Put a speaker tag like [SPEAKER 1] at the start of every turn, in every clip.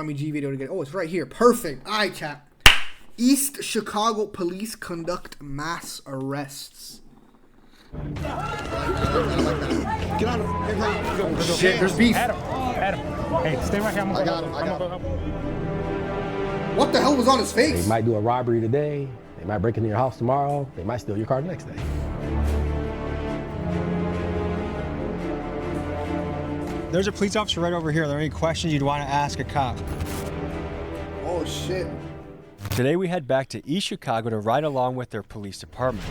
[SPEAKER 1] Tommy G video to get. Oh, it's right here. Perfect. All right, chat. East Chicago police conduct mass arrests. Get on him. Shit, there's beef.
[SPEAKER 2] Adam. Hey, stay right here.
[SPEAKER 1] I got him. What the hell was on his face?
[SPEAKER 3] They might do a robbery today. They might break into your house tomorrow. They might steal your car the next day.
[SPEAKER 2] There's a police officer right over here. Are there any questions you'd want to ask a cop?
[SPEAKER 1] Oh, shit.
[SPEAKER 4] Today we head back to East Chicago to ride along with their police department.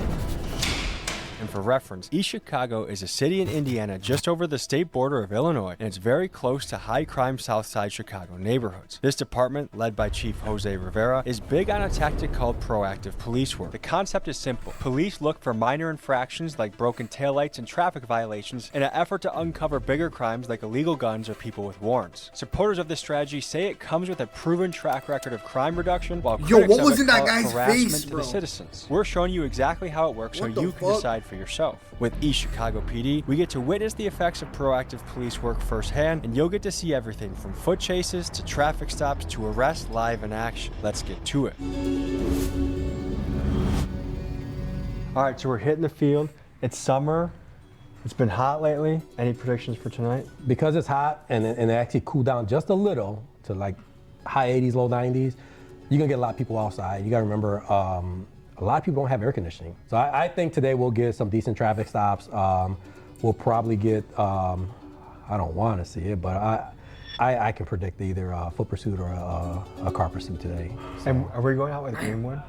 [SPEAKER 4] And for reference, East Chicago is a city in Indiana just over the state border of Illinois, and it's very close to high-crime Southside Chicago neighborhoods. This department, led by Chief Jose Rivera, is big on a tactic called proactive police work. The concept is simple. Police look for minor infractions like broken taillights and traffic violations in an effort to uncover bigger crimes like illegal guns or people with warrants. Supporters of this strategy say it comes with a proven track record of crime reduction, while critics
[SPEAKER 1] what was
[SPEAKER 4] of it
[SPEAKER 1] in that
[SPEAKER 4] call it
[SPEAKER 1] guy's
[SPEAKER 4] harassment
[SPEAKER 1] face,
[SPEAKER 4] to
[SPEAKER 1] bro?
[SPEAKER 4] the citizens. We're showing you exactly how it works so you can decide for yourself. With East Chicago PD, we get to witness the effects of proactive police work firsthand, and you'll get to see everything from foot chases to traffic stops to arrests live in action. Let's get to it. All right, so we're hitting the field. It's summer. It's been hot lately. Any predictions for tonight?
[SPEAKER 3] Because it's hot and it actually cooled down just a little to like high 80s, low 90s, you're gonna get a lot of people outside. You gotta remember, a lot of people don't have air conditioning. So I think today we'll get some decent traffic stops. We'll probably get, I don't want to see it, but I can predict either a foot pursuit or a car pursuit today. So.
[SPEAKER 4] And are we going out with Greenwood?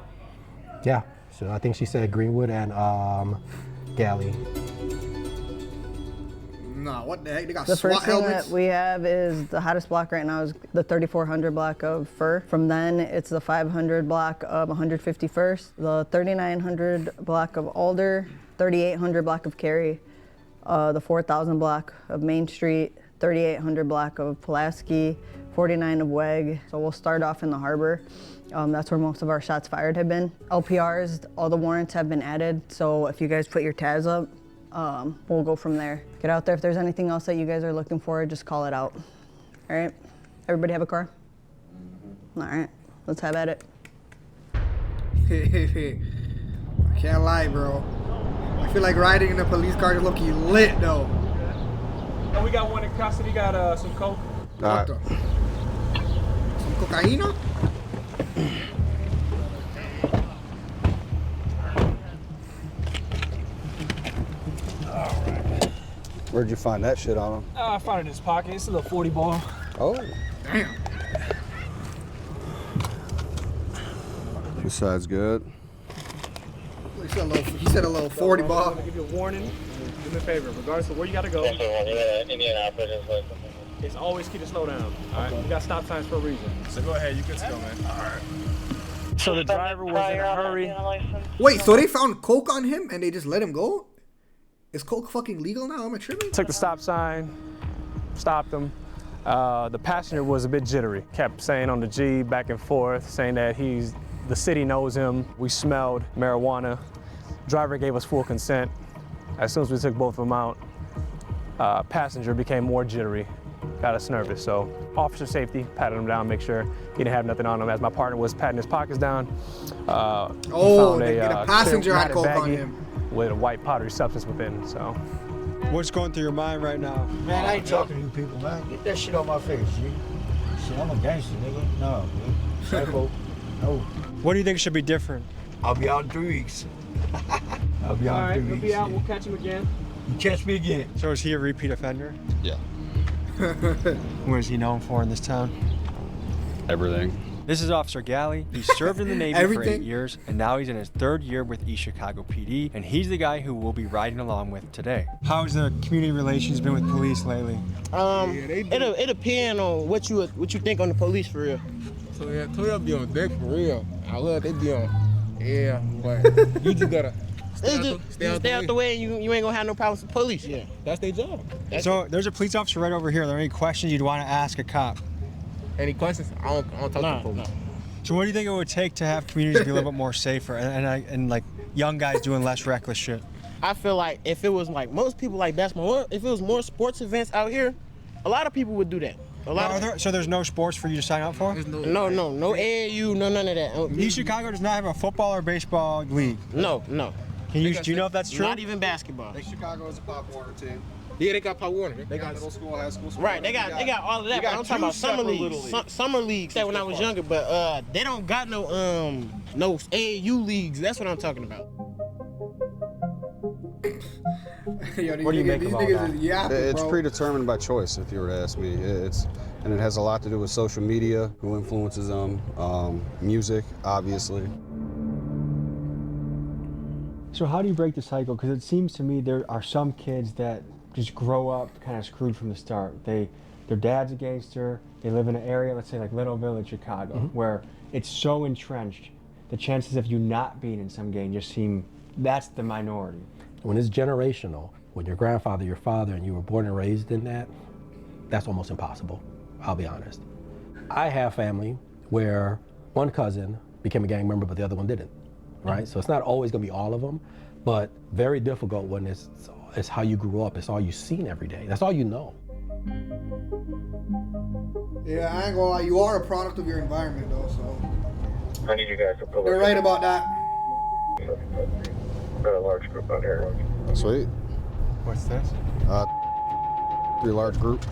[SPEAKER 3] Yeah, so I think she said Greenwood and Galley.
[SPEAKER 1] Nah, what the heck? They got
[SPEAKER 5] The
[SPEAKER 1] SWAT
[SPEAKER 5] first thing
[SPEAKER 1] helmets?
[SPEAKER 5] that we have is the hottest block right now is the 3400 block of Fir. From then, it's the 500 block of 151st, the 3900 block of Alder, 3800 block of Cary, the 4000 block of Main Street, 3800 block of Pulaski, 49 of Weg. So we'll start off in the harbor. That's where most of our shots fired have been. LPRs, all the warrants have been added. So if you guys put your tabs up, we'll go from there. Get out there. If there's anything else that you guys are looking for, just call it out. All right? Everybody have a car? All right. Let's have at it.
[SPEAKER 1] I can't lie, bro. I feel like riding in a police car is low-key lit, though.
[SPEAKER 6] Oh, we got one in custody. Got some coke.
[SPEAKER 1] What the? Some cocaína?
[SPEAKER 7] Where'd you find that shit on him?
[SPEAKER 6] I found it in his pocket. It's a little 40 ball.
[SPEAKER 7] Oh.
[SPEAKER 1] Damn.
[SPEAKER 7] This side's good.
[SPEAKER 1] He said a little 40 ball.
[SPEAKER 6] I'm gonna give you a warning. Do me a favor, regardless of where you gotta go. It's always key to slow down. All right, we got stop signs for a reason. So go ahead, you good to go, man. All right. So the driver was in a hurry.
[SPEAKER 1] Wait, so they found coke on him and they just let him go? Is coke fucking legal now? Am I tripping?
[SPEAKER 6] Took the stop sign, stopped him. The passenger was a bit jittery. Kept saying on the G back and forth, saying that the city knows him. We smelled marijuana. Driver gave us full consent. As soon as we took both of them out, passenger became more jittery, got us nervous. So officer safety, patted him down, make sure he didn't have nothing on him. As my partner was patting his pockets down, found
[SPEAKER 1] the passenger had coke on him.
[SPEAKER 6] With a white powdery substance within, so.
[SPEAKER 2] What's going through your mind right now?
[SPEAKER 8] Man, I ain't talking to you people, man. Get that shit off my face, G. Shit, I'm a gangster, nigga. No, man. Psycho. No.
[SPEAKER 2] What do you think should be different?
[SPEAKER 8] I'll be out in 3 weeks. I'll be out in 3 weeks.
[SPEAKER 6] He'll be out, we'll catch him again.
[SPEAKER 8] You catch me again.
[SPEAKER 2] So is he a repeat offender?
[SPEAKER 7] Yeah.
[SPEAKER 2] What is he known for in this town?
[SPEAKER 7] Everything.
[SPEAKER 4] This is Officer Galley. He served in the Navy for 8 years, and now he's in his 3rd year with East Chicago PD, and he's the guy who we'll be riding along with today.
[SPEAKER 2] How's the community relations been with police lately?
[SPEAKER 9] It depends on what you think on the police for real.
[SPEAKER 10] So yeah, Toyota be on deck for real. I love they be on. Yeah, but you just gotta
[SPEAKER 9] stay out the way, and you ain't gonna have no problems with police.
[SPEAKER 10] Yeah, that's their job.
[SPEAKER 2] So there's a police officer right over here. Are there any questions you'd want to ask a cop?
[SPEAKER 10] Any questions? I don't talk to police.
[SPEAKER 2] So what do you think it would take to have communities be a little bit more safer and like young guys doing less reckless shit?
[SPEAKER 9] I feel like if it was like most people like basketball, if it was more sports events out here, a lot of people would do that. A lot
[SPEAKER 2] So there's no sports for you to sign up for?
[SPEAKER 9] no AAU, no none of that.
[SPEAKER 2] East Chicago does not have a football or baseball league.
[SPEAKER 9] No.
[SPEAKER 2] Do you know if that's true?
[SPEAKER 9] Not even basketball.
[SPEAKER 7] Chicago is a Pop Warner team.
[SPEAKER 10] Yeah, they got Pop Warner. They got
[SPEAKER 7] middle school, high school.
[SPEAKER 9] Right, they got all of that. But I'm talking about summer leagues. Summer leagues that when I was younger, but they don't got no AAU leagues. That's what I'm talking about.
[SPEAKER 1] Yo,
[SPEAKER 2] What do you make of all that?
[SPEAKER 7] It's predetermined by choice, if you were to ask me. And it has a lot to do with social media, who influences them, music, obviously.
[SPEAKER 2] So how do you break the cycle? Because it seems to me there are some kids that just grow up kind of screwed from the start. Their dad's a gangster. They live in an area, let's say like Little Village, Chicago, where it's so entrenched. The chances of you not being in some gang just seem, that's the minority.
[SPEAKER 3] When it's generational, when your grandfather, your father, and you were born and raised in that, that's almost impossible, I'll be honest. I have family where one cousin became a gang member, but the other one didn't, right? So it's not always gonna be all of them, but very difficult when it's how you grew up, it's all you've seen every day, that's all you know.
[SPEAKER 1] Yeah, I ain't gonna lie, you are a product of your environment though, so.
[SPEAKER 11] I need you guys to pull
[SPEAKER 1] You're right about that.
[SPEAKER 11] Got a large group out here.
[SPEAKER 7] Sweet.
[SPEAKER 2] What's this?
[SPEAKER 7] 3 large group.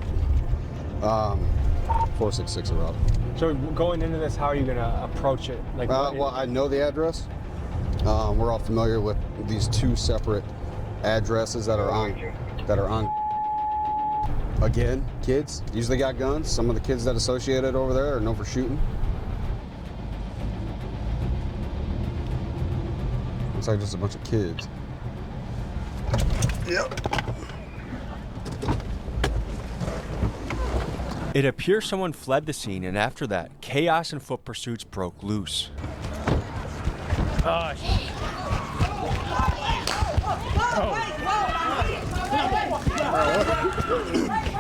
[SPEAKER 7] 466 around.
[SPEAKER 2] So going into this, how are you gonna approach it? Like,
[SPEAKER 7] Well, I know the address. We're all familiar with these 2 separate addresses that are on. Again, kids usually got guns. Some of the kids that associated over there are known for shooting. Looks like just a bunch of kids. Yep.
[SPEAKER 4] It appears someone fled the scene, and after that, chaos and foot pursuits broke loose.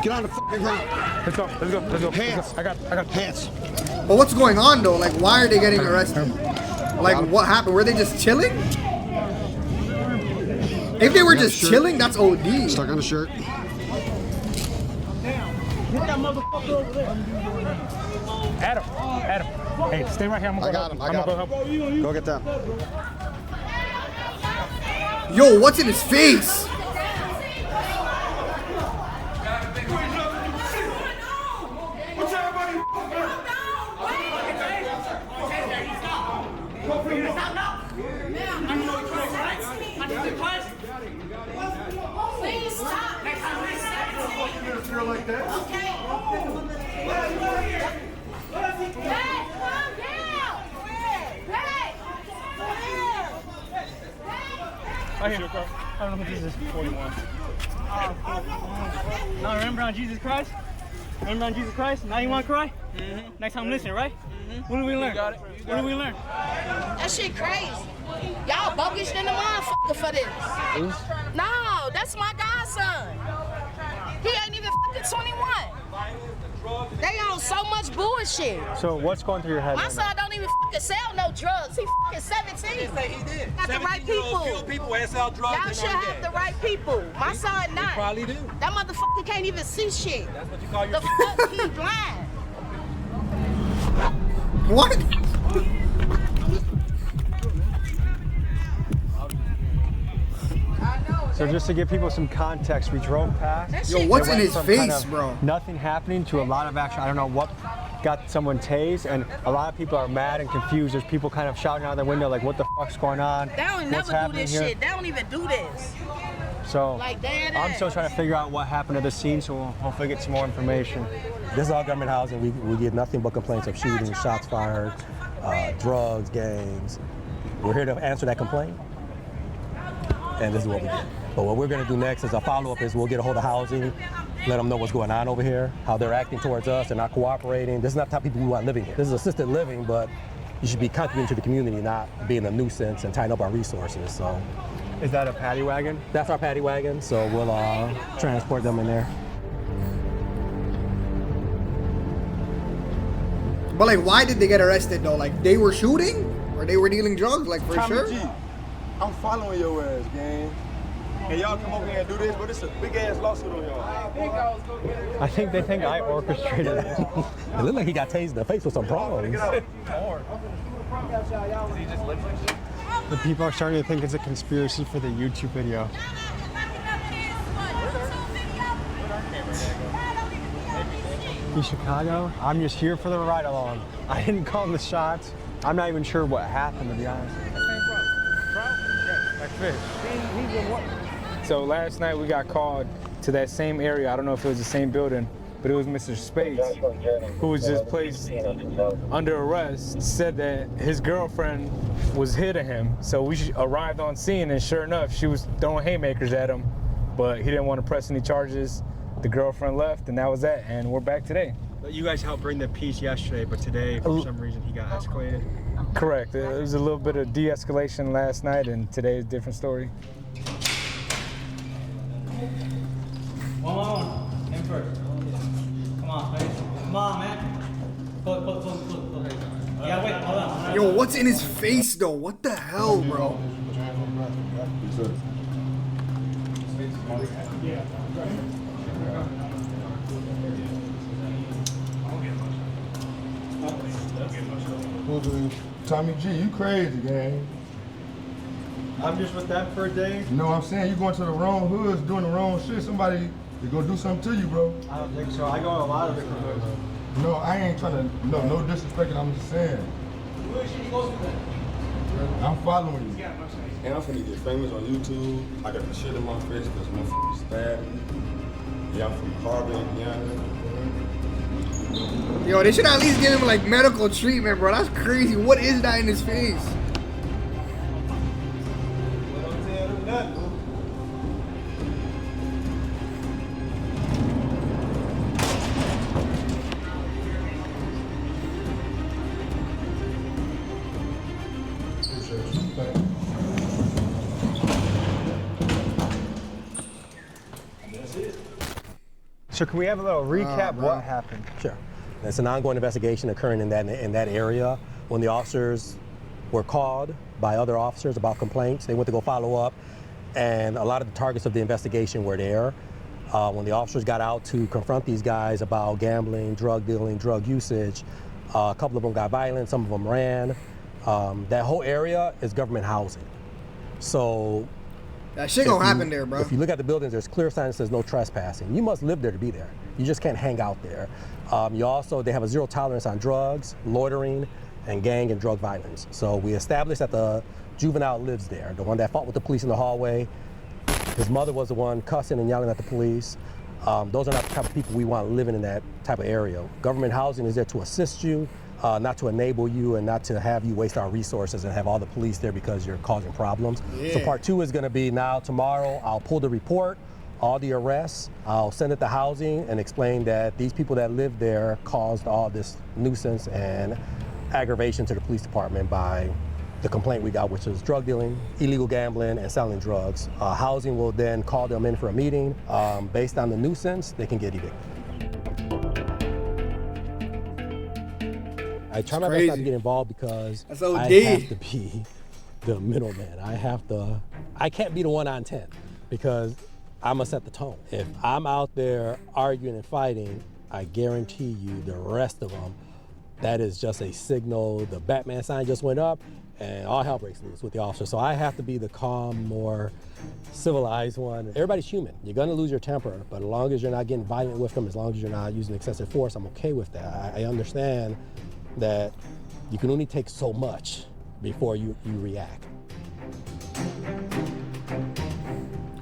[SPEAKER 7] Get on the fucking ground.
[SPEAKER 10] Let's go.
[SPEAKER 7] Hands.
[SPEAKER 10] I got
[SPEAKER 7] Hands.
[SPEAKER 1] But what's going on though? Like, why are they getting arrested? Like, what happened? Were they just chilling? If they were just chilling, that's OD.
[SPEAKER 7] Stuck on the shirt.
[SPEAKER 9] Get that motherfucker over there.
[SPEAKER 10] Adam. Hey, stay right here. I'm
[SPEAKER 7] I got him. I got him. Go get them.
[SPEAKER 1] Yo, what's in his face?
[SPEAKER 12] Please stop.
[SPEAKER 1] Like that.
[SPEAKER 12] Okay. Hey, calm down. Hey.
[SPEAKER 13] Right here. I don't know who this is. 41. Now remember on Jesus Christ? Remember on Jesus Christ? Now you want to cry? Next time listen, right? What did we learn? What did we learn?
[SPEAKER 12] That shit crazy. Y'all bogus than the motherfucker for this. No, that's my godson. He ain't even fucking 21. They on so much bullshit.
[SPEAKER 2] So what's going through your head?
[SPEAKER 12] My
[SPEAKER 2] right
[SPEAKER 12] son don't even fucking sell no drugs. He fucking 17.
[SPEAKER 14] He did.
[SPEAKER 12] Got the right people.
[SPEAKER 14] People and sell drugs.
[SPEAKER 12] Y'all should have the right people. My son not.
[SPEAKER 14] Probably do.
[SPEAKER 12] That motherfucker can't even see shit.
[SPEAKER 14] That's what you call your
[SPEAKER 12] The fuck, he blind.
[SPEAKER 1] What?
[SPEAKER 2] So just to give people some context, we drove past.
[SPEAKER 1] Yo, what's
[SPEAKER 2] It
[SPEAKER 1] in
[SPEAKER 2] went
[SPEAKER 1] his
[SPEAKER 2] from
[SPEAKER 1] face,
[SPEAKER 2] kind of
[SPEAKER 1] bro?
[SPEAKER 2] Nothing happening to a lot of action. I don't know what got someone tased, and a lot of people are mad and confused. There's people kind of shouting out the window like, what the fuck's going on?
[SPEAKER 12] They don't
[SPEAKER 2] What's
[SPEAKER 12] never do
[SPEAKER 2] happening
[SPEAKER 12] this
[SPEAKER 2] here?
[SPEAKER 12] shit. They don't even do this.
[SPEAKER 2] So
[SPEAKER 12] Like dead
[SPEAKER 2] I'm still
[SPEAKER 12] ass.
[SPEAKER 2] trying to figure out what happened to the scene, so we'll hopefully get some more information.
[SPEAKER 3] This is all government housing. We get nothing but complaints of shootings, shots fired, drugs, gangs. We're here to answer that complaint, and this is what we get. But what we're gonna do next is a follow-up is we'll get a hold of housing, let them know what's going on over here, how they're acting towards us, they're not cooperating. This is not the type of people we want living here. This is assisted living, but you should be contributing to the community, not being a nuisance and tying up our resources. So,
[SPEAKER 2] is that a paddy wagon?
[SPEAKER 3] That's our paddy wagon, so we'll transport them in there.
[SPEAKER 1] But like, why did they get arrested though? Like, they were shooting or they were dealing drugs? Like, for
[SPEAKER 10] Tommy
[SPEAKER 1] sure.
[SPEAKER 10] G, I'm following your ass, gang.
[SPEAKER 14] and y'all come over here and do this, but it's a big ass lawsuit on y'all.
[SPEAKER 2] I think they think I orchestrated this.
[SPEAKER 3] It looked like he got tased in the face with some prongs.
[SPEAKER 2] The people are starting to think it's a conspiracy for the YouTube video. East Chicago? I'm just here for the ride along. I didn't call the shots. I'm not even sure what happened, to be honest.
[SPEAKER 15] Like fish. So last night we got called to that same area. I don't know if it was the same building, but it was Mr. Spades, who was just placed under arrest, said that his girlfriend was hitting him. So we arrived on scene, and sure enough, she was throwing haymakers at him, but he didn't want to press any charges. The girlfriend left, and that was that, and we're back today.
[SPEAKER 2] You guys helped bring the peace yesterday, but today, for some reason, he got escalated.
[SPEAKER 15] Correct. It was a little bit of de-escalation last night, and today is a different story.
[SPEAKER 13] One. In first. Come on, ready? Come on, man. Pull. Yeah, wait, hold on.
[SPEAKER 1] Yo, what's in his face though? What the hell, bro?
[SPEAKER 14] Tommy G, you crazy, gang.
[SPEAKER 2] I'm just with them for a day.
[SPEAKER 14] You know what I'm saying? You going to the wrong hoods, doing the wrong shit. Somebody is gonna do something to you, bro.
[SPEAKER 2] I don't think so. I go in a lot of different hoods.
[SPEAKER 14] No, I ain't trying to, no disrespect, I'm just saying. I'm following you.
[SPEAKER 10] And I'm finna get famous on YouTube. I got the shit in my face because motherfuckers stabbed me. Yeah, I'm from Harvard, Indiana.
[SPEAKER 1] Yo, they should at least give him like medical treatment, bro. That's crazy. What is that in his face?
[SPEAKER 2] So can we have a little recap what happened?
[SPEAKER 3] Sure. It's an ongoing investigation occurring in that area. When the officers were called by other officers about complaints, they went to go follow up, and a lot of the targets of the investigation were there. When the officers got out to confront these guys about gambling, drug dealing, drug usage, a couple of them got violent, some of them ran. That whole area is government housing. So
[SPEAKER 1] that shit gonna happen there, bro.
[SPEAKER 3] If you look at the buildings, there's clear signs that says no trespassing. You must live there to be there. You just can't hang out there. They have a zero tolerance on drugs, loitering, and gang and drug violence. So we established that the juvenile lives there, the one that fought with the police in the hallway. His mother was the one cussing and yelling at the police. Those are not the type of people we want living in that type of area. Government housing is there to assist you, not to enable you, and not to have you waste our resources and have all the police there because you're causing problems.
[SPEAKER 1] Yeah.
[SPEAKER 3] So part 2 is gonna be now tomorrow, I'll pull the report, all the arrests, I'll send it to housing and explain that these people that live there caused all this nuisance and aggravation to the police department by the complaint we got, which is drug dealing, illegal gambling, and selling drugs. Housing will then call them in for a meeting. Based on the nuisance, they can get evicted. I try my best not to get involved because I have to be the middleman. I can't be the one on 10 because I'm gonna set the tone. If I'm out there arguing and fighting, I guarantee you the rest of them, that is just a signal. The Batman sign just went up and all hell breaks loose with the officer. So I have to be the calm, more civilized one. Everybody's human. You're gonna lose your temper, but as long as you're not getting violent with them, as long as you're not using excessive force, I'm okay with that. I understand that you can only take so much before you react.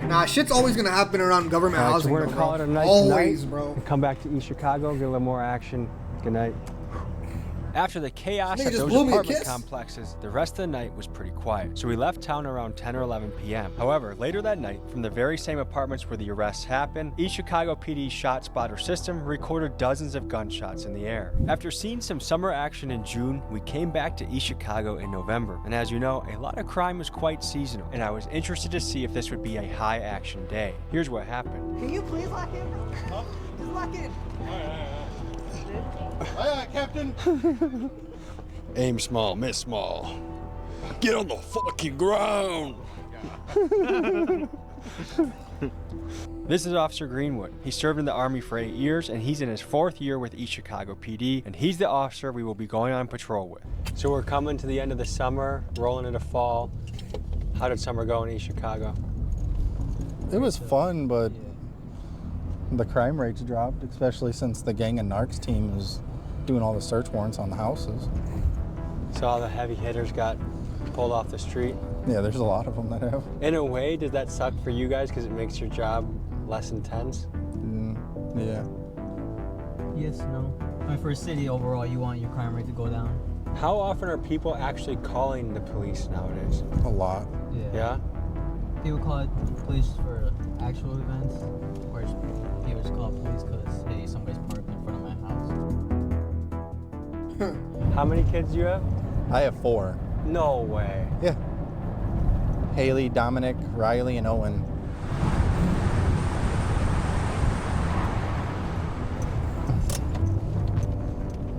[SPEAKER 1] Nah, shit's always gonna happen around government housing.
[SPEAKER 2] So we're gonna call it a night
[SPEAKER 1] Always,
[SPEAKER 2] tonight,
[SPEAKER 1] bro.
[SPEAKER 2] and come back to East Chicago, get a little more action. Good night.
[SPEAKER 4] After the chaos at those apartment complexes, the rest of the night was pretty quiet, so we left town around 10 or 11 p.m. However, later that night, from the very same apartments where the arrests happened, East Chicago PD's shot spotter system recorded dozens of gunshots in the air. After seeing some summer action in June, we came back to East Chicago in November, and as you know, a lot of crime was quite seasonal, and I was interested to see if this would be a high action day. Here's what happened.
[SPEAKER 16] Can you please lock in? Huh? Just lock in.
[SPEAKER 10] Aye, aye, Captain.
[SPEAKER 17] Aim small, miss small. Get on the fucking ground.
[SPEAKER 4] This is Officer Greenwood. He served in the Army for 8 years, and he's in his 4th year with East Chicago PD, and he's the officer we will be going on patrol with. So we're coming to the end of the summer, rolling into fall. How did summer go in East Chicago?
[SPEAKER 18] It was fun, but the crime rates dropped, especially since the gang and narcs team was doing all the search warrants on the houses.
[SPEAKER 4] So all the heavy hitters got pulled off the street?
[SPEAKER 18] Yeah, there's a lot of them that have.
[SPEAKER 4] In a way, does that suck for you guys because it makes your job less intense?
[SPEAKER 18] Yeah.
[SPEAKER 13] Yes, no. I mean, for a city overall, you want your crime rate to go down.
[SPEAKER 4] How often are people actually calling the police nowadays?
[SPEAKER 18] A lot.
[SPEAKER 4] Yeah?
[SPEAKER 13] People call police for actual events, or people just call police because, hey, somebody's parked in front of my house.
[SPEAKER 4] How many kids do you have?
[SPEAKER 18] I have 4.
[SPEAKER 4] No way.
[SPEAKER 18] Yeah. Haley, Dominic, Riley, and Owen.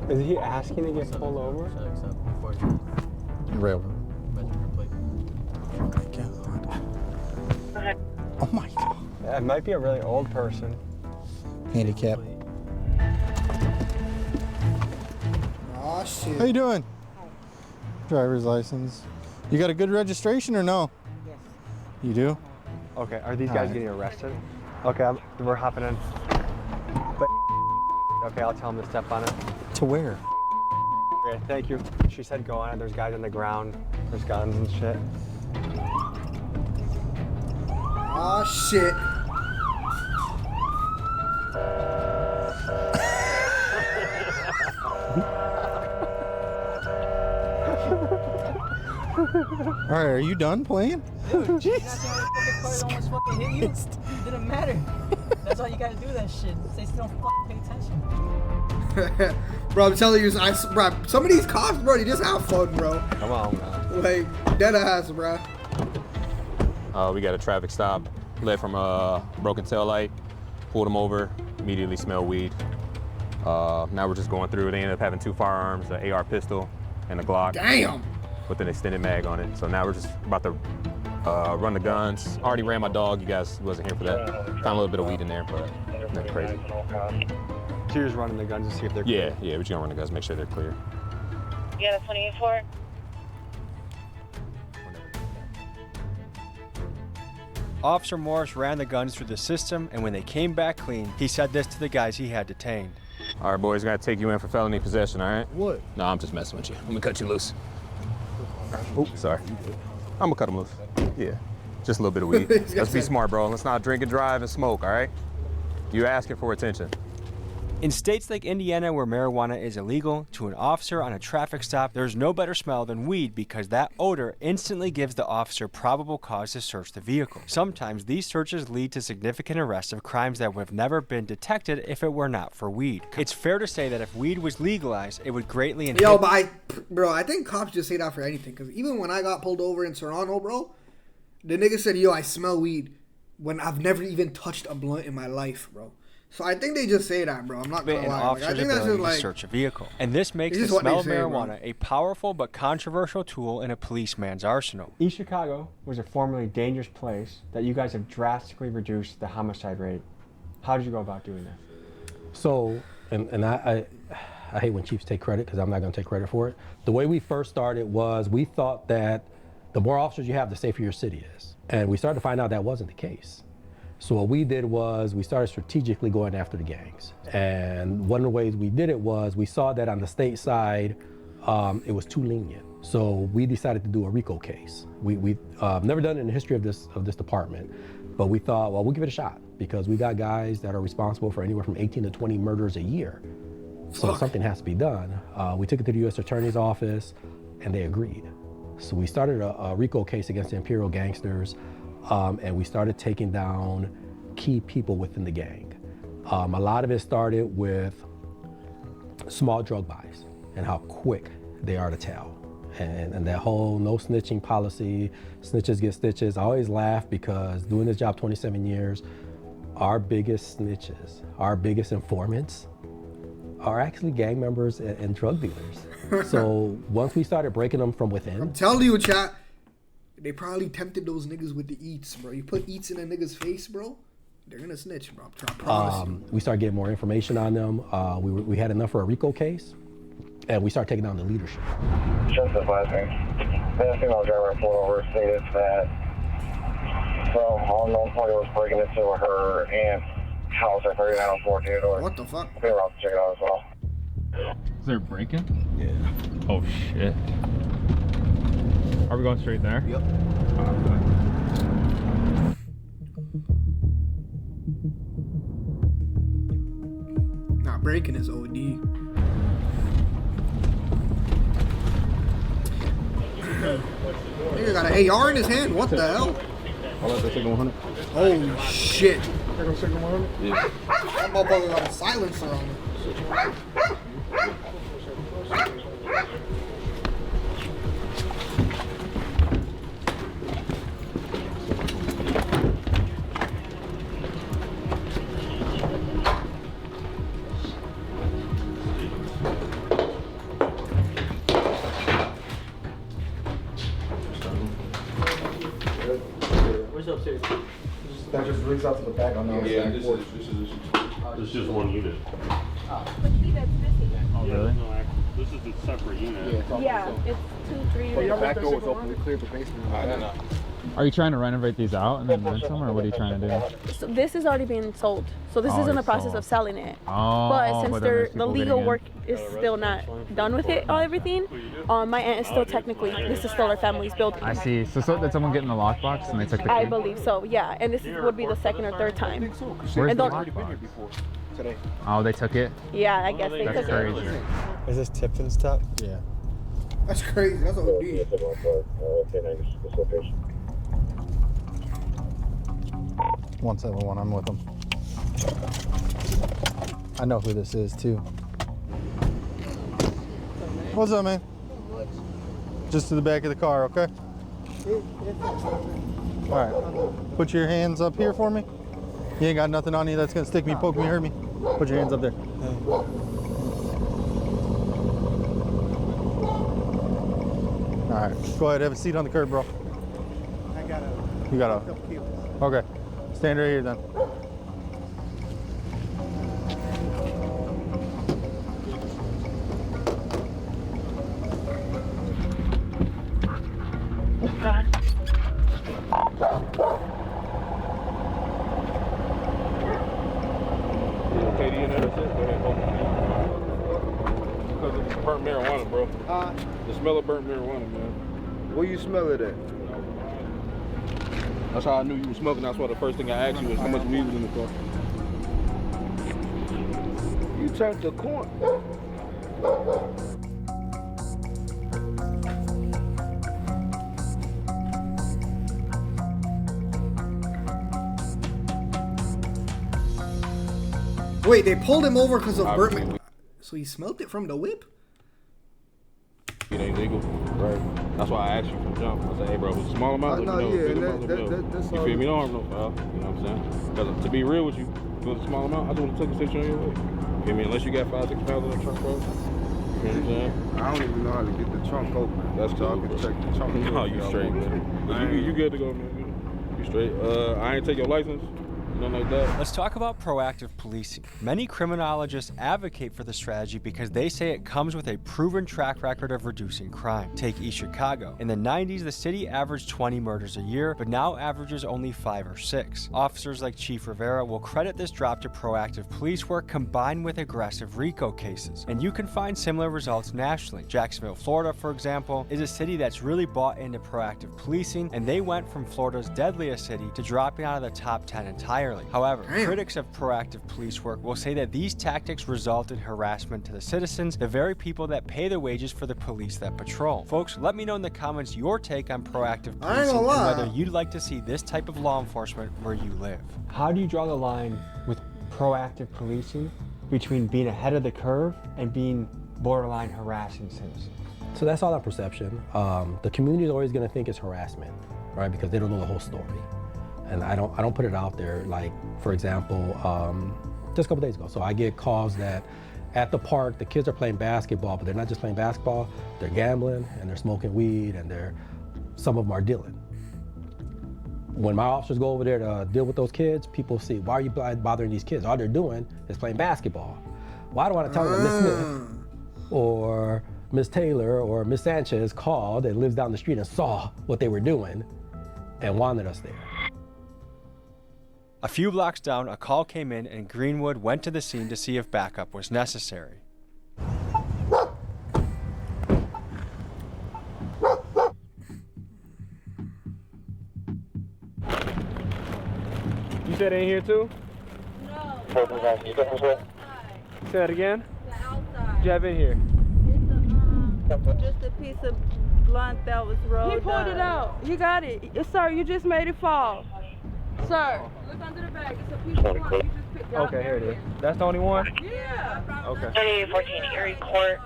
[SPEAKER 4] Is he asking to get pulled over?
[SPEAKER 18] Railroad. Oh my God.
[SPEAKER 4] It might be a really old person.
[SPEAKER 18] Handicap.
[SPEAKER 1] Oh shit.
[SPEAKER 18] How you doing? Driver's license. You got a good registration or no?
[SPEAKER 13] Yes.
[SPEAKER 18] You do?
[SPEAKER 4] Okay, are these
[SPEAKER 18] All
[SPEAKER 4] guys
[SPEAKER 18] right.
[SPEAKER 4] getting arrested? Okay, we're hopping in. But, okay, I'll tell them to step on it.
[SPEAKER 18] To where?
[SPEAKER 4] Okay, thank you. She said go on it. There's guys on the ground. There's guns and shit.
[SPEAKER 1] Oh shit.
[SPEAKER 18] All right, are you done playing?
[SPEAKER 13] Dude, Jesus. Almost fucking hit you. It didn't matter. That's why you gotta do that shit. They still don't fucking pay attention.
[SPEAKER 1] Bro, I'm telling you, bro, some of these cops, bro, they just have fun, bro.
[SPEAKER 4] Come on, man.
[SPEAKER 1] Like, dead ass, bro.
[SPEAKER 19] We got a traffic stop, led from a broken tail light, pulled him over, immediately smelled weed. Now we're just going through. They ended up having 2 firearms, an AR pistol and a Glock.
[SPEAKER 1] Damn.
[SPEAKER 19] With an extended mag on it. So now we're just about to run the guns. Already ran my dog. You guys wasn't here for that. Found a little bit of weed in there, but nothing crazy.
[SPEAKER 4] So you're just running the guns to see if they're clear?
[SPEAKER 19] Yeah, we're just gonna run the guns, make sure they're clear.
[SPEAKER 12] You got a 28-4?
[SPEAKER 4] Officer Morris ran the guns through the system, and when they came back clean, he said this to the guys he had detained.
[SPEAKER 19] All right, boys, gotta take you in for felony possession, all right?
[SPEAKER 14] What?
[SPEAKER 19] No, I'm just messing with you. I'm gonna cut you loose. Oops, sorry. I'm gonna cut him loose. Yeah, just a little bit of weed. Let's be smart, bro. Let's not drink and drive and smoke, all right? You asking for attention.
[SPEAKER 4] In states like Indiana, where marijuana is illegal, to an officer on a traffic stop, there's no better smell than weed because that odor instantly gives the officer probable cause to search the vehicle. Sometimes these searches lead to significant arrests of crimes that would have never been detected if it were not for weed. It's fair to say that if weed was legalized, it would greatly inhibit...
[SPEAKER 1] Yo, but I think cops just say that for anything. Because even when I got pulled over in Serrano, bro, the nigga said, yo, I smell weed when I've never even touched a blunt in my life, bro. So I think they just say that, bro. I'm not gonna lie. Like, I think that's just like
[SPEAKER 4] to search a vehicle, and this makes the smell of marijuana a powerful but controversial tool in a policeman's arsenal.
[SPEAKER 2] East Chicago was a formerly dangerous place that you guys have drastically reduced the homicide rate. How did you go about doing that?
[SPEAKER 3] So, and I hate when chiefs take credit because I'm not going to take credit for it. The way we first started was we thought that the more officers you have, the safer your city is, and we started to find out that wasn't the case. So what we did was we started strategically going after the gangs. And one of the ways we did it was we saw that on the state side, it was too lenient. So we decided to do a RICO case. We've never done it in the history of this department, but we thought, well, we'll give it a shot because we got guys that are responsible for anywhere from 18 to 20 murders a year. So something has to be done. We took it to the U.S. Attorney's Office and they agreed. So we started a RICO case against the Imperial gangsters. And we started taking down key people within the gang. A lot of it started with small drug buys and how quick they are to tell. And that whole no snitching policy, snitches get stitches. I always laugh because doing this job 27 years, our biggest snitches, our biggest informants are actually gang members and drug dealers. So once we started breaking them from within.
[SPEAKER 1] I'm telling you, chat. They probably tempted those niggas with the eats, bro. You put eats in a nigga's face, bro, they're gonna snitch, bro. I promise you.
[SPEAKER 3] We started getting more information on them. We had enough for a RICO case, and we started taking down the leadership.
[SPEAKER 11] Just this last thing. The female driver pulled over stated that some unknown party was breaking into her aunt's house at 3904 Theodore.
[SPEAKER 1] What the fuck?
[SPEAKER 11] We were out to check it out as well.
[SPEAKER 20] Is there a break-in?
[SPEAKER 3] Yeah.
[SPEAKER 20] Oh shit. Are we going straight there?
[SPEAKER 1] Yep. Nah, breaking is OD. Nigga got an AR in his hand. What the hell?
[SPEAKER 10] I'll let that take 100.
[SPEAKER 1] Holy shit.
[SPEAKER 10] They're gonna take 100? Yeah.
[SPEAKER 1] That motherfucker got a silencer on it.
[SPEAKER 8] Where's upstairs? That just leads out to the back on the other side.
[SPEAKER 10] This is just one unit.
[SPEAKER 21] The key that's missing.
[SPEAKER 20] Oh, really?
[SPEAKER 10] No, this is a separate unit.
[SPEAKER 21] Yeah, it's 2, 3
[SPEAKER 14] But
[SPEAKER 21] units.
[SPEAKER 14] the back door was open. We cleared the basement.
[SPEAKER 10] I did not.
[SPEAKER 20] Are you trying to renovate these out and then rent them, or what are you trying to do?
[SPEAKER 21] So this is already being sold. So this is in the process of selling it.
[SPEAKER 20] Oh,
[SPEAKER 21] But since
[SPEAKER 20] then there's
[SPEAKER 21] the
[SPEAKER 20] people
[SPEAKER 21] legal
[SPEAKER 20] getting in.
[SPEAKER 21] work is still not done with it, everything, my aunt is still technically, this is still her family's building.
[SPEAKER 20] I see. So did someone get in the lockbox and they took the key?
[SPEAKER 21] I believe so, yeah. And this would be the second or third time.
[SPEAKER 20] Where's
[SPEAKER 21] And
[SPEAKER 20] the
[SPEAKER 21] don't-
[SPEAKER 20] lockbox? Oh, they took it?
[SPEAKER 21] Yeah, I guess they
[SPEAKER 20] That's
[SPEAKER 21] took
[SPEAKER 20] crazy.
[SPEAKER 21] it.
[SPEAKER 2] Is this Tipton's top?
[SPEAKER 18] Yeah.
[SPEAKER 1] That's crazy. That's OD.
[SPEAKER 11] Location.
[SPEAKER 18] 171, I'm with them. I know who this is too. What's up, man? Just to the back of the car, okay? All right. Put your hands up here for me. You ain't got nothing on you that's gonna stick me, poke me, hurt me. Put your hands up there. All right. Go ahead. Have a seat on the curb, bro.
[SPEAKER 8] I got a.
[SPEAKER 18] You got a.
[SPEAKER 8] couple kilos.
[SPEAKER 18] Okay. Stand right here then.
[SPEAKER 10] Okay, you know, that's it. Go ahead, because it's burnt marijuana, bro. The smell of burnt marijuana, man.
[SPEAKER 14] Where you smell it at?
[SPEAKER 10] That's how I knew you were smoking. That's why the first thing I asked you was how much weed was in the car.
[SPEAKER 14] You turned to corn.
[SPEAKER 1] Wait, they pulled him over because of
[SPEAKER 10] Obviously.
[SPEAKER 1] burnt. So he smelled it from the whip?
[SPEAKER 10] It ain't legal, right? That's why I asked you from jump. I said, hey, bro, was it a small amount?
[SPEAKER 14] No,
[SPEAKER 10] Let me know.
[SPEAKER 14] yeah,
[SPEAKER 10] Big amount, let me know.
[SPEAKER 14] that's
[SPEAKER 10] You
[SPEAKER 14] all.
[SPEAKER 10] feel me? No harm, no foul. You know what I'm saying? Because to be real with you, if it was a small amount, I just would have took a picture on your way. You feel me? Unless you got 5, 6 pounds in the trunk, bro. You know what I'm saying?
[SPEAKER 14] I don't even know how to get the trunk open.
[SPEAKER 10] That's
[SPEAKER 14] so
[SPEAKER 10] cool,
[SPEAKER 14] I can
[SPEAKER 10] bro.
[SPEAKER 14] check the trunk.
[SPEAKER 10] No, you straight, man. But you good to go, man. You straight. I ain't take your license. Nothing like that.
[SPEAKER 4] Let's talk about proactive policing. Many criminologists advocate for the strategy because they say it comes with a proven track record of reducing crime. Take East Chicago. In the 90s, the city averaged 20 murders a year, but now averages only 5 or 6. Officers like Chief Rivera will credit this drop to proactive police work combined with aggressive RICO cases. And you can find similar results nationally. Jacksonville, Florida, for example, is a city that's really bought into proactive policing, and they went from Florida's deadliest city to dropping out of the top 10 entirely. However, critics of proactive police work will say that these tactics result in harassment to the citizens, the very people that pay the wages for the police that patrol. Folks, let me know in the comments your take on proactive
[SPEAKER 1] I ain't
[SPEAKER 4] policing
[SPEAKER 1] gonna
[SPEAKER 4] and
[SPEAKER 1] lie.
[SPEAKER 4] whether you'd like to see this type of law enforcement where you live.
[SPEAKER 2] How do you draw the line with proactive policing between being ahead of the curve and being borderline harassing citizens?
[SPEAKER 3] So that's all that perception. The community is always going to think it's harassment, right? Because they don't know the whole story. And I don't put it out there. Like, for example, just a couple days ago. So I get calls that at the park, the kids are playing basketball, but they're not just playing basketball, they're gambling and they're smoking weed and some of them are dealing. when my officers go over there to deal with those kids, people see, why are you bothering these kids? All they're doing is playing basketball. Why do I want to tell them that Miss Smith or Miss Taylor or Miss Sanchez called and lives down the street and saw what they were doing and wanted us there?
[SPEAKER 4] A few blocks down, a call came in and Greenwood went to the scene to see if backup was necessary.
[SPEAKER 6] You said in here too?
[SPEAKER 11] No.
[SPEAKER 6] Say that again? What you have in here?
[SPEAKER 5] Just a piece of blunt that was rolled.
[SPEAKER 21] He pulled it out. You got it. Sir, you just made it fall. Sir, look under the bag. It's a piece of blunt. You just picked it up.
[SPEAKER 6] Okay, here it is. That's the only one?
[SPEAKER 21] Yeah.
[SPEAKER 6] Okay.
[SPEAKER 11] 3814 Erie Court.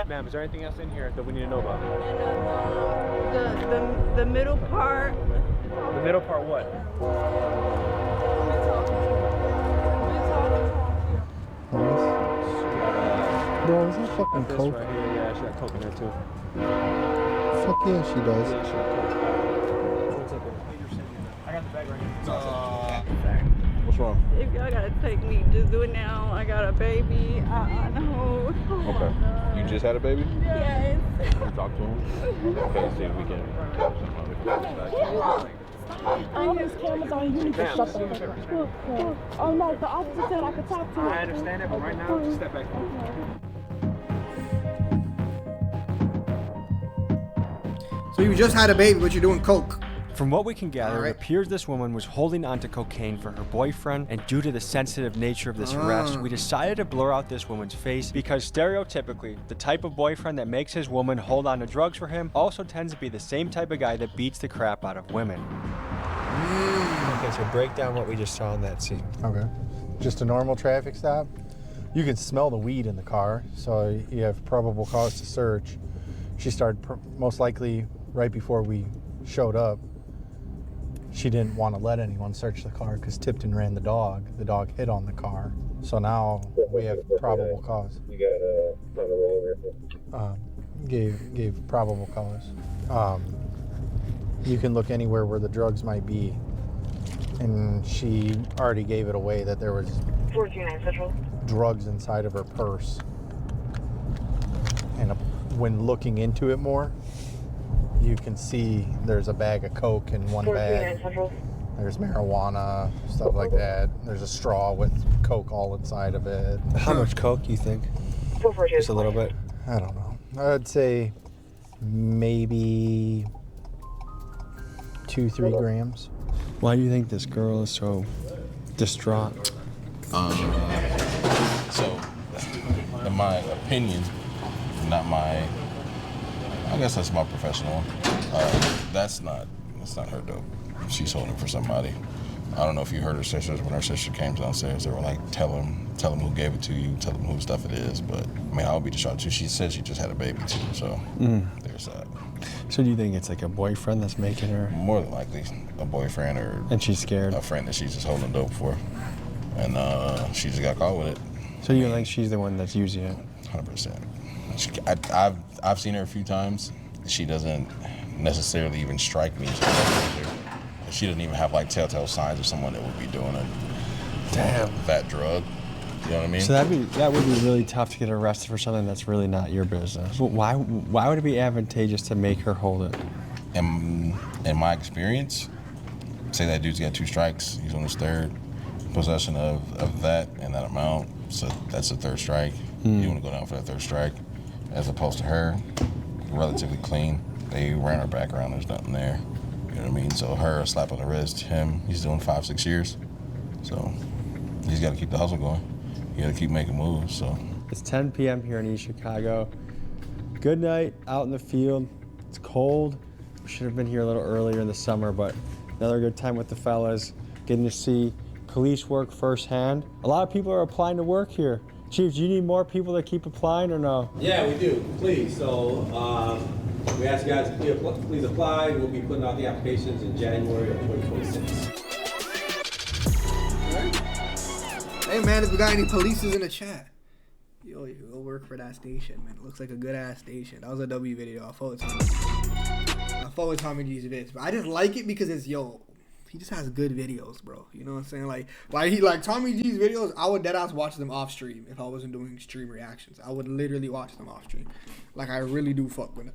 [SPEAKER 6] Ma'am, is there anything else in here that we need to know about?
[SPEAKER 5] The middle part.
[SPEAKER 6] The middle part what?
[SPEAKER 18] Bro, is that fucking
[SPEAKER 6] This
[SPEAKER 18] coke?
[SPEAKER 6] right here, yeah, she got coke in there too.
[SPEAKER 18] Fuck yeah, she does.
[SPEAKER 6] Yeah, she got coke. I got the bag right here.
[SPEAKER 10] What's wrong?
[SPEAKER 5] If y'all gotta take me, just do it now. I got a baby. I know.
[SPEAKER 10] Okay. You just had a baby?
[SPEAKER 5] Yes.
[SPEAKER 10] You talk to him? Okay, see if we can catch him.
[SPEAKER 21] All these cameras on you. Need to shut the fuck up. Oh no, the officer said I could talk to him.
[SPEAKER 6] I understand it, but right now, just step back.
[SPEAKER 1] So you just had a baby, but you're doing coke.
[SPEAKER 4] From what we can gather,
[SPEAKER 1] Right.
[SPEAKER 4] it appears this woman was holding onto cocaine for her boyfriend, and due to the sensitive nature of this arrest, we decided to blur out this woman's face because stereotypically, the type of boyfriend that makes his woman hold on to drugs for him also tends to be the same type of guy that beats the crap out of women.
[SPEAKER 2] Okay, so break down what we just saw in that scene.
[SPEAKER 18] Okay. Just a normal traffic stop. You can smell the weed in the car, so you have probable cause to search. She started most likely right before we showed up. She didn't want to let anyone search the car because Tipton ran the dog. The dog hit on the car. So now we have probable cause.
[SPEAKER 11] You got
[SPEAKER 18] Gave probable cause. You can look anywhere where the drugs might be. And she already gave it away that there was
[SPEAKER 11] 429 Central.
[SPEAKER 18] drugs inside of her purse. And when looking into it more, you can see there's a bag of coke in one bag.
[SPEAKER 11] 429 Central.
[SPEAKER 18] There's marijuana, stuff like that. There's a straw with coke all inside of it.
[SPEAKER 2] How much coke you think?
[SPEAKER 11] 442.
[SPEAKER 2] Just a little bit.
[SPEAKER 18] I don't know. I'd say maybe 2-3 grams.
[SPEAKER 2] Why do you think this girl is so distraught?
[SPEAKER 22] So, in my opinion, not my, I guess that's my professional. That's not her dope. She's holding for somebody. I don't know if you heard her sisters, when her sister came downstairs, they were like, tell him who gave it to you, tell him whose stuff it is. But I mean, I would be distraught too. She said she just had a baby too, so there's that.
[SPEAKER 2] So do you think it's like a boyfriend that's making her?
[SPEAKER 22] More than likely, a boyfriend or
[SPEAKER 2] And she's scared.
[SPEAKER 22] a friend that she's just holding dope for, and she just got caught with it.
[SPEAKER 2] So you think she's the one that's using it?
[SPEAKER 22] 100%. I've seen her a few times. She doesn't necessarily even strike me. She doesn't even have like telltale signs of someone that would be doing it.
[SPEAKER 2] Damn.
[SPEAKER 22] That drug. You know what I mean?
[SPEAKER 2] So that would be really tough to get arrested for something that's really not your business. But why would it be advantageous to make her hold it?
[SPEAKER 22] In my experience, say that dude's got 2 strikes, he's on his 3rd possession of that and that amount, so that's a 3rd strike. You want to go down for that 3rd strike, as opposed to her, relatively clean. They ran her background, there's nothing there. You know what I mean? So her, a slap on the wrist, him, he's doing 5-6 years. So he's got to keep the hustle going. You got to keep making moves, so.
[SPEAKER 2] It's 10 p.m. here in East Chicago. Good night out in the field. It's cold. We should have been here a little earlier in the summer, but another good time with the fellas. Getting to see police work firsthand. A lot of people are applying to work here. Chief, do you need more people to keep applying or no?
[SPEAKER 3] Yeah, we do. Please. So we ask you guys to please apply. We'll be putting out the applications in January of 2026.
[SPEAKER 1] Hey man, if we got any polices in the chat, yo, you can go work for that station, man. It looks like a good ass station. That was a W video. I thought it's on. I follow Tommy G's vids, but I just like it because it's he just has good videos, bro. You know what I'm saying? Like Tommy G's videos, I would deadass watch them off stream if I wasn't doing stream reactions. I would literally watch them off stream. Like I really do fuck with it.